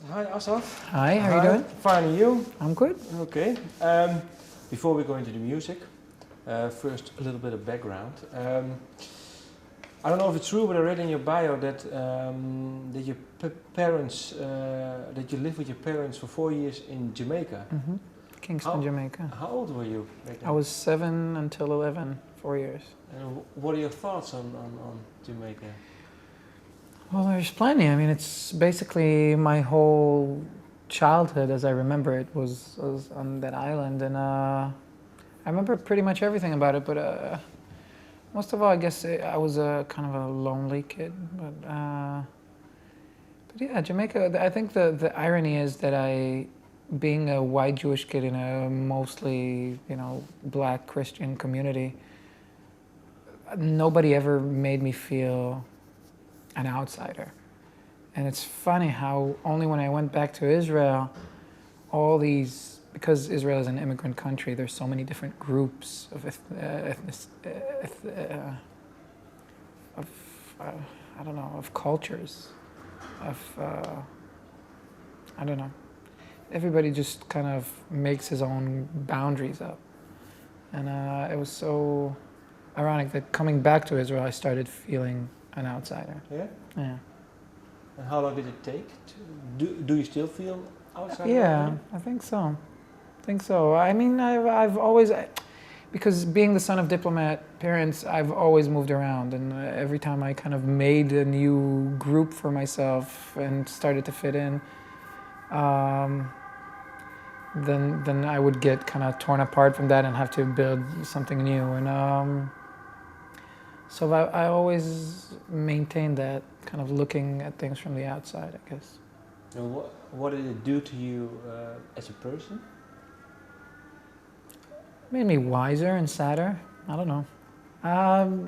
Hi Asaf. Hi, how are you doing? Fine, and you? I'm good. Okay. Before we go into the music, first a little bit of background. I don't know if it's true, but I read in your bio that that your parents that you lived with your parents for 4 years in Jamaica. Kingston, Jamaica. How old were you back then? I was 7 until 11, 4 years. And what are your thoughts on Jamaica? Well, there's plenty. I mean, it's basically my whole childhood, as I remember it, was on that island, and I remember pretty much everything about it. But most of all, I guess I was a kind of a lonely kid. But yeah, Jamaica. I think the irony is that being a white Jewish kid in a mostly black Christian community, nobody ever made me feel an outsider. And it's funny how only when I went back to Israel, because Israel is an immigrant country, there's so many different groups of of cultures, I don't know. Everybody just kind of makes his own boundaries up. And it was so ironic that coming back to Israel, I started feeling an outsider. Yeah? Yeah. And how long did it take? Do you still feel outsider? Yeah, I think so. I mean, I've always, because being the son of diplomat parents, I've always moved around, and every time I kind of made a new group for myself and started to fit in, then I would get kind of torn apart from that and have to build something new. And so I always maintained that kind of looking at things from the outside, I guess. And what did it do to you as a person? Made me wiser and sadder. I don't know.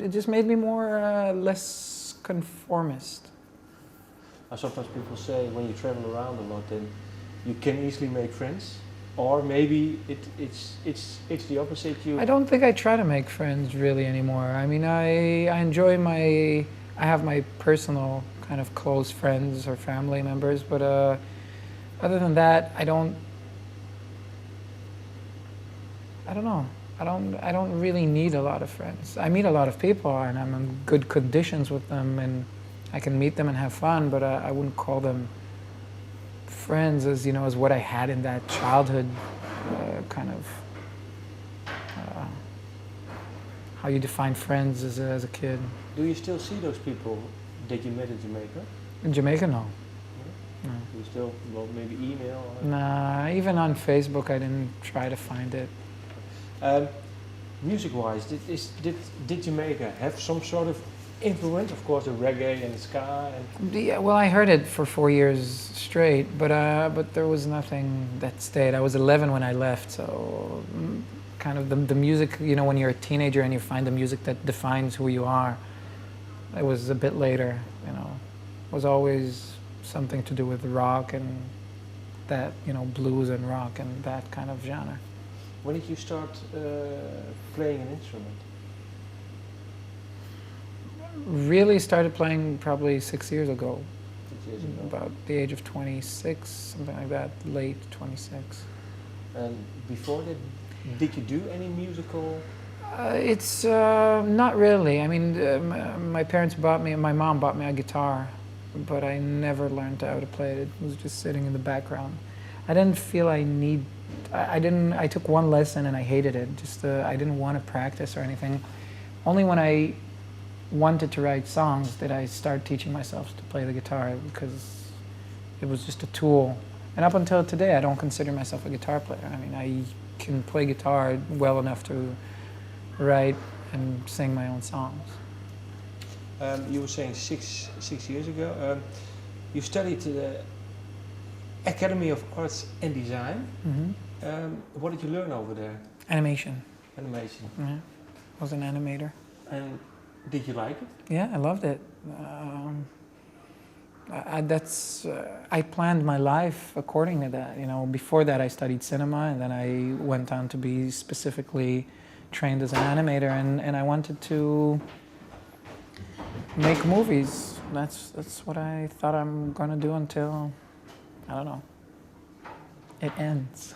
It just made me less conformist. Sometimes people say when you travel around a lot, then you can easily make friends, or maybe it's the opposite. I don't think I try to make friends really anymore. I mean, I enjoy I have my personal kind of close friends or family members, but other than that, I don't know. I don't really need a lot of friends. I meet a lot of people, and I'm in good conditions with them, and I can meet them and have fun, but I wouldn't call them friends as what I had in that childhood kind of how you define friends as a kid. Do you still see those people that you met in Jamaica? In Jamaica, no. No. Do you still, maybe email? Or? Nah, even on Facebook, I didn't try to find it. Music-wise, did Jamaica have some sort of influence? Of course, the reggae and the ska. Yeah, well, I heard it for 4 years straight, but there was nothing that stayed. I was 11 when I left, so kind of the music. When you're a teenager and you find the music that defines who you are, it was a bit later. It was always something to do with rock and that, blues and rock and that kind of genre. When did you start playing an instrument? Really started playing probably 6 years ago. 6 years ago. About the age of 26, something like that, late 26. And before that, did you do any musical? It's not really. I mean, my mom bought me a guitar, but I never learned how to play it. It was just sitting in the background. I didn't feel I took one lesson and I hated it. I didn't want to practice or anything. Only when I wanted to write songs did I start teaching myself to play the guitar, because it was just a tool. And up until today, I don't consider myself a guitar player. I mean, I can play guitar well enough to write and sing my own songs. You were saying six years ago, you studied the Academy of Arts and Design. Mm-hmm. What did you learn over there? Animation. Animation. Yeah, I was an animator. And did you like it? Yeah, I loved it. I planned my life according to that. Before that I studied cinema, and then I went on to be specifically trained as an animator, and I wanted to make movies. That's what I thought I'm gonna do until I don't know, it ends.